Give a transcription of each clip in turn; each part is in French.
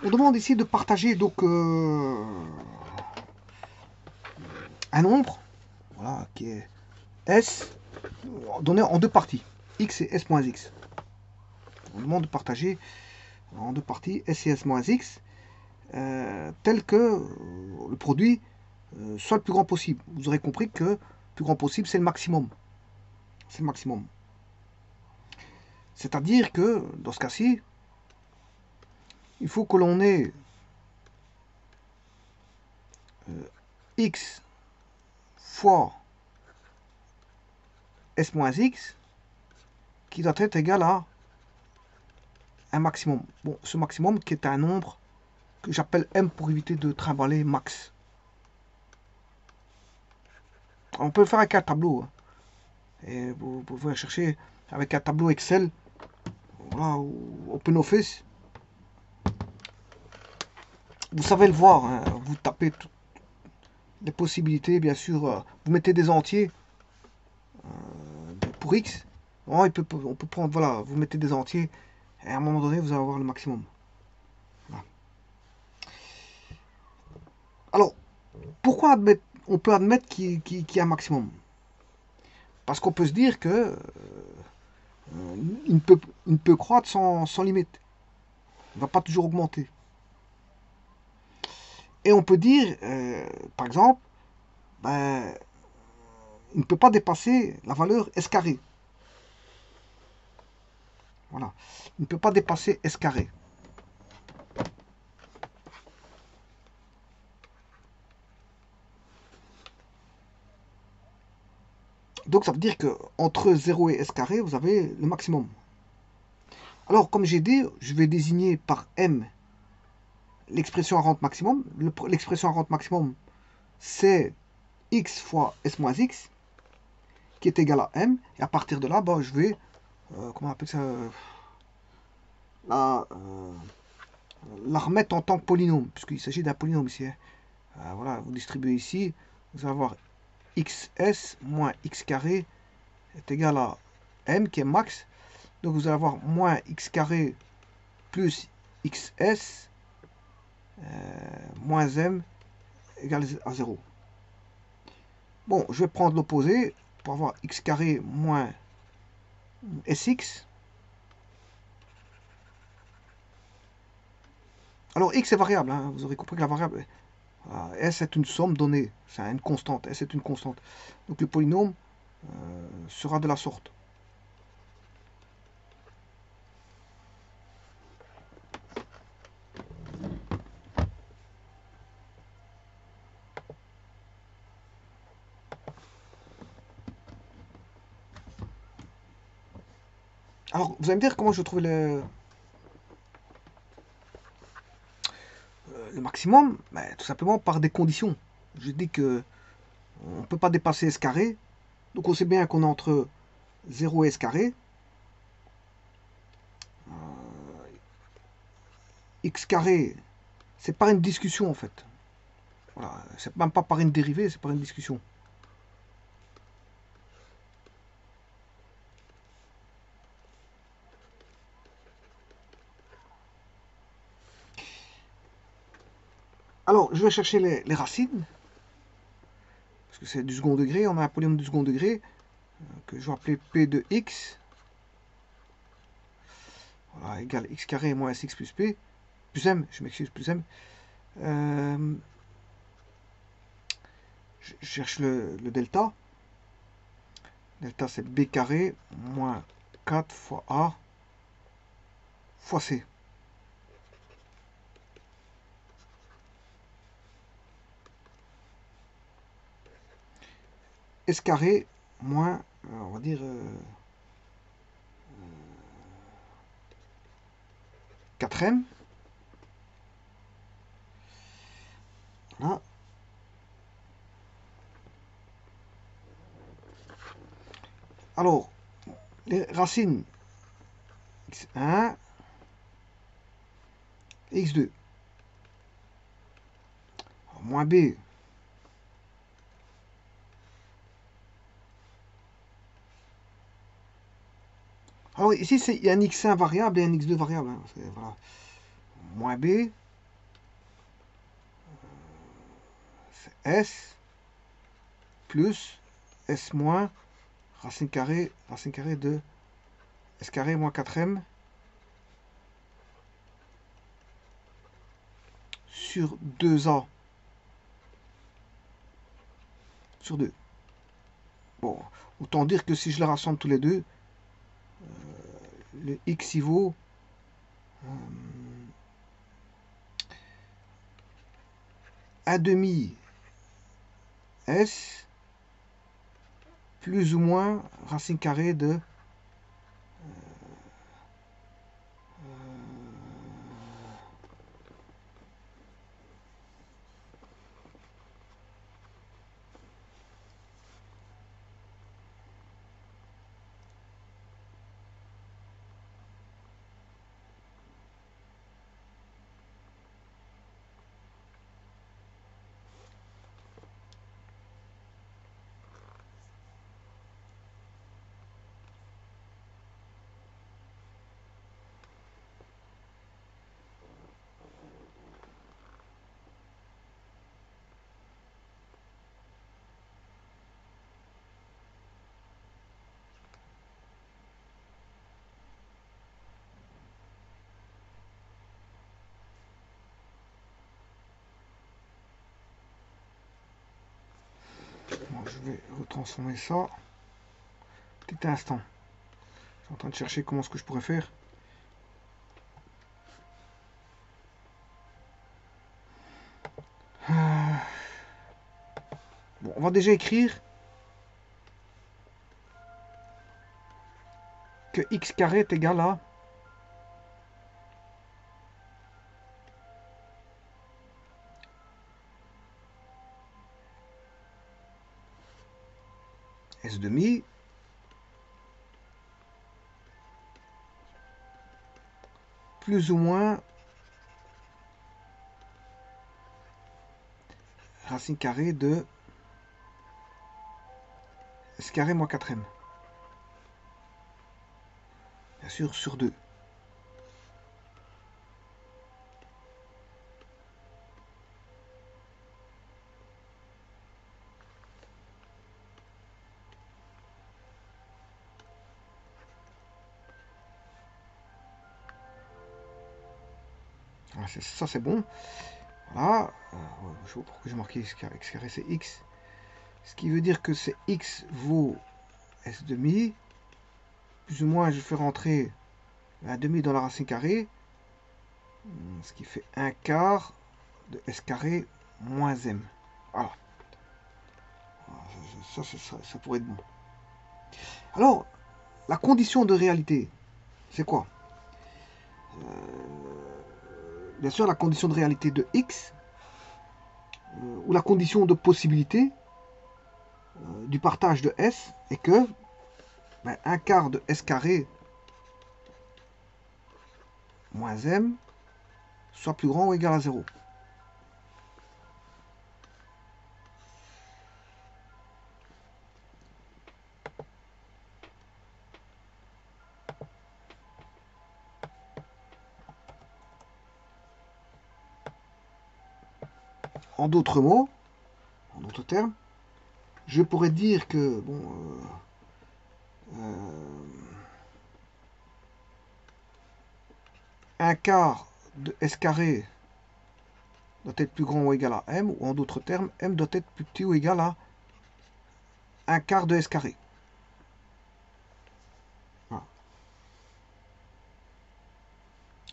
On demande ici de partager donc un nombre, voilà, qui est S, donné en deux parties, x et s moins x. On demande de partager en deux parties s et s moins x, tel que le produit soit le plus grand possible. Vous aurez compris que le plus grand possible, c'est le maximum. C'est le maximum. C'est-à-dire que, dans ce cas-ci, il faut que l'on ait x fois s moins x qui doit être égal à un maximum. Bon, ce maximum qui est un nombre que j'appelle m pour éviter de trimballer max. On peut le faire avec un tableau. Hein. Et vous pouvez chercher avec un tableau Excel, voilà, ou OpenOffice. Vous savez le voir. Hein. Vous tapez toutes les possibilités, bien sûr. Vous mettez des entiers pour x. Bon, on peut prendre, voilà, vous mettez des entiers. Et à un moment donné, vous allez avoir le maximum. Voilà. Alors, pourquoi on peut admettre qu'il y a un maximum? Parce qu'on peut se dire que il ne peut croître sans limite. Il ne va pas toujours augmenter. Et on peut dire, par exemple, ben, il ne peut pas dépasser la valeur S carré. Voilà. Il ne peut pas dépasser S carré. Donc ça veut dire que entre 0 et S carré, vous avez le maximum. Alors, comme j'ai dit, je vais désigner par M l'expression à rente maximum. L'expression à rente maximum, c'est x fois S moins x, qui est égal à M. Et à partir de là, ben, je vais, comment on appelle ça, la, remettre en tant que polynôme, puisqu'il s'agit d'un polynôme ici. Hein. Voilà, vous distribuez ici, vous allez avoir xs moins x carré est égal à m qui est max. Donc vous allez avoir moins x carré plus xs moins m égale à 0. Bon, je vais prendre l'opposé pour avoir x carré moins sx. Alors x est variable, hein, vous aurez compris que la variable s est une somme donnée, c'est une constante, s est une constante. Donc le polynôme sera de la sorte. Alors, vous allez me dire comment je trouve le maximum. Ben, tout simplement par des conditions. Je dis que on ne peut pas dépasser S carré. Donc on sait bien qu'on est entre 0 et S carré. X carré, c'est par une discussion en fait. Voilà, c'est même pas par une dérivée, c'est par une discussion. Alors, je vais chercher les racines, parce que c'est du second degré. On a un polynôme du second degré, que je vais appeler P de x, voilà, égale x carré moins sx plus p, plus m, je m'excuse, plus m. Je cherche le delta. Delta, c'est b carré moins 4 fois a fois c. S carré moins, on va dire, 4m. Voilà. Alors, les racines x1 et x2. Alors, moins b. Alors ici, il y a un x1 variable et un x2 variable. Hein, voilà. Moins b c'est S plus S moins racine carrée de S carré moins 4m sur 2A sur 2. Bon, autant dire que si je les rassemble tous les deux, le x y vaut un demi S plus ou moins racine carrée de bon, je vais retransformer ça. Petit instant. Je suis en train de chercher comment est-ce que je pourrais faire. Bon, on va déjà écrire que x carré est égal à S demi plus ou moins racine carrée de S carré moins 4m. Bien sûr, sur 2. Voilà, ça c'est bon. Voilà. Je sais pas pourquoi j'ai marqué x carré, c'est x. Ce qui veut dire que c'est x vaut S demi. Plus ou moins, je fais rentrer un demi dans la racine carrée. Ce qui fait un quart de S carré moins m. Voilà. Ça pourrait être bon. Alors, la condition de réalité, c'est quoi? Bien sûr, la condition de réalité de x, ou la condition de possibilité du partage de S est que un quart de S carré moins m soit plus grand ou égal à 0. En d'autres mots, en d'autres termes, je pourrais dire que bon, un quart de S carré doit être plus grand ou égal à m, ou en d'autres termes, m doit être plus petit ou égal à un quart de S carré. Voilà.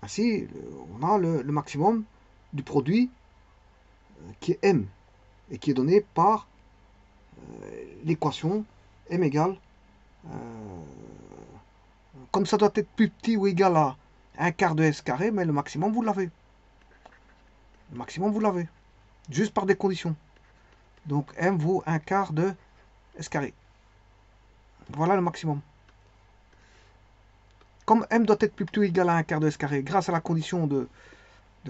Ainsi, on a le maximum du produit qui est m, et qui est donné par l'équation m égale, comme ça doit être plus petit ou égal à un quart de S carré, mais le maximum vous l'avez. Le maximum vous l'avez. Juste par des conditions. Donc m vaut un quart de S carré. Voilà le maximum. Comme m doit être plus petit ou égal à un quart de S carré, grâce à la condition de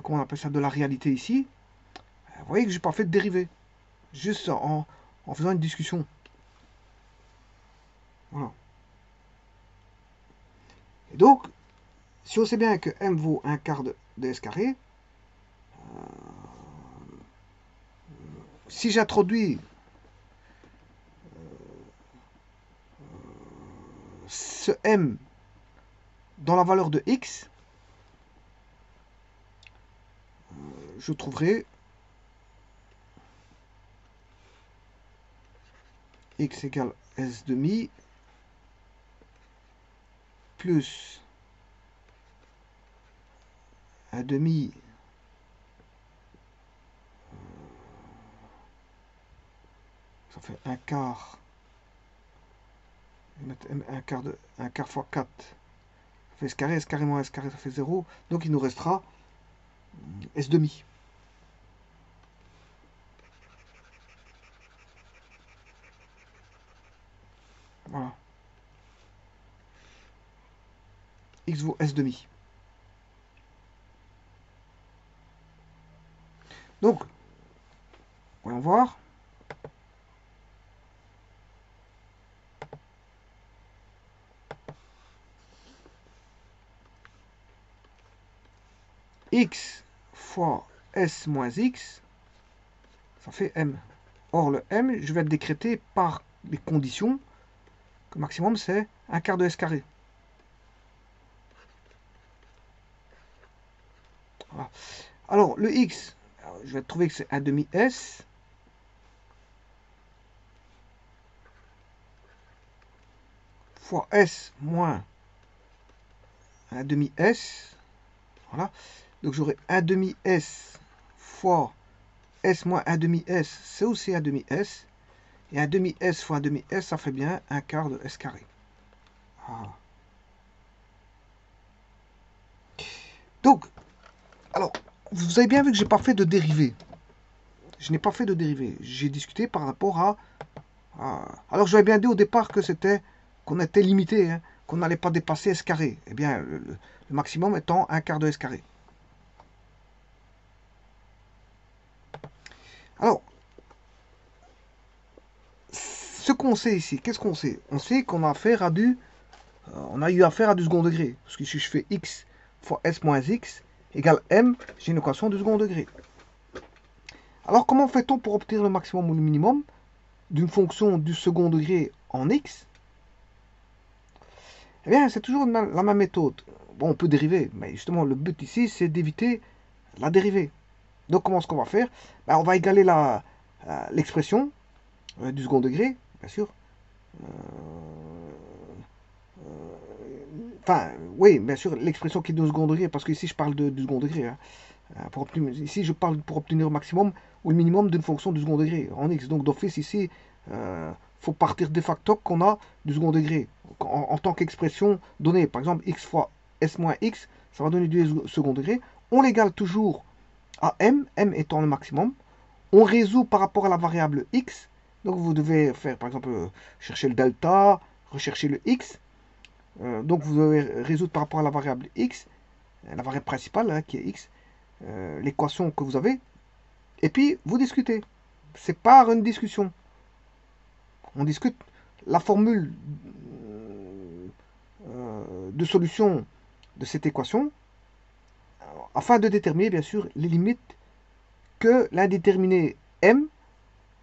comment on appelle ça, de la réalité ici, vous voyez que je n'ai pas fait de dérivée. Juste en faisant une discussion. Voilà. Et donc, si on sait bien que m vaut un quart de S carré, si j'introduis ce m dans la valeur de x, je trouverai x égale s demi plus un demi ça fait un quart, un quart fois 4, ça fait s carré moins s carré, ça fait 0, donc il nous restera s demi. Voilà. X vaut S demi. Donc, voyons voir. X fois S moins X, ça fait M. Or, le M, je vais le décréter par les conditions que le maximum, c'est un quart de S carré. Voilà. Alors, le X, je vais trouver que c'est un demi S. Fois S moins un demi S. Voilà. Donc, j'aurai un demi S fois S moins un demi S, c'est aussi un demi S. Et un demi S fois un demi S, ça fait bien un quart de S carré. Voilà. Donc, alors, vous avez bien vu que je n'ai pas fait de dérivée. Je n'ai pas fait de dérivée. J'ai discuté par rapport à... Alors, j'avais bien dit au départ que c'était qu'on était limité, hein, qu'on n'allait pas dépasser S carré. Eh bien, le maximum étant un quart de S carré. Alors, ce qu'on sait ici, qu'est-ce qu'on sait? On sait qu'on a affaire à on a eu affaire à du second degré. Parce que si je fais x fois s moins x égale m, j'ai une équation du second degré. Alors, comment fait-on pour obtenir le maximum ou le minimum d'une fonction du second degré en x? Eh bien, c'est toujours la même méthode. Bon, on peut dériver, mais justement, le but ici, c'est d'éviter la dérivée. Donc, comment est-ce qu'on va faire? Ben, on va égaler l'expression du second degré, bien sûr. Enfin, oui, bien sûr, l'expression qui est de second degré, parce que ici, je parle du second degré. Hein. Ici, je parle pour obtenir le maximum ou le minimum d'une fonction du second degré en x. Donc, d'office, ici, faut partir de facto qu'on a du second degré en tant qu'expression donnée. Par exemple, x fois s moins x, ça va donner du second degré. On l'égale toujours à m, m étant le maximum. On résout par rapport à la variable x. Donc, vous devez faire, par exemple, chercher le delta, rechercher le x. Donc, vous devez résoudre par rapport à la variable x, la variable principale hein, qui est x, l'équation que vous avez. Et puis, vous discutez. C'est par une discussion. On discute la formule de solution de cette équation afin de déterminer bien sûr les limites que l'indéterminé m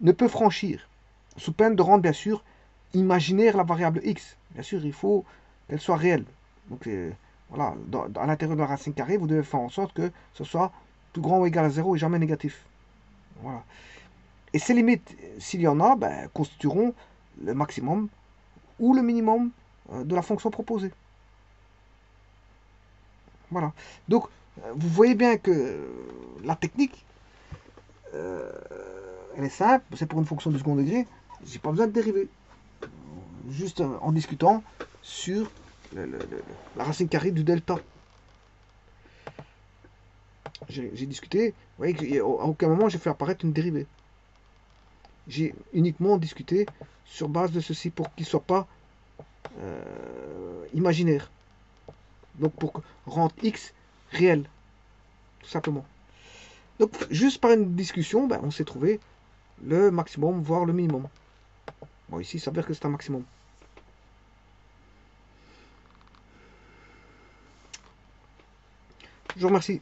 ne peut franchir, sous peine de rendre bien sûr imaginaire la variable x. Bien sûr, il faut qu'elle soit réelle. Donc voilà, à l'intérieur de la racine carrée, vous devez faire en sorte que ce soit plus grand ou égal à 0 et jamais négatif. Voilà. Et ces limites, s'il y en a, ben, constitueront le maximum ou le minimum de la fonction proposée. Voilà. Donc, vous voyez bien que la technique, elle est simple, c'est pour une fonction de second degré, j'ai pas besoin de dériver. Juste en discutant sur la racine carrée du delta. J'ai discuté, vous voyez qu'à aucun moment j'ai fait apparaître une dérivée. J'ai uniquement discuté sur base de ceci pour qu'il ne soit pas imaginaire. Donc pour rendre x réel, tout simplement. Donc juste par une discussion, ben, on s'est trouvé le maximum, voire le minimum. Bon, ici, ça veut dire que c'est un maximum. Je vous remercie.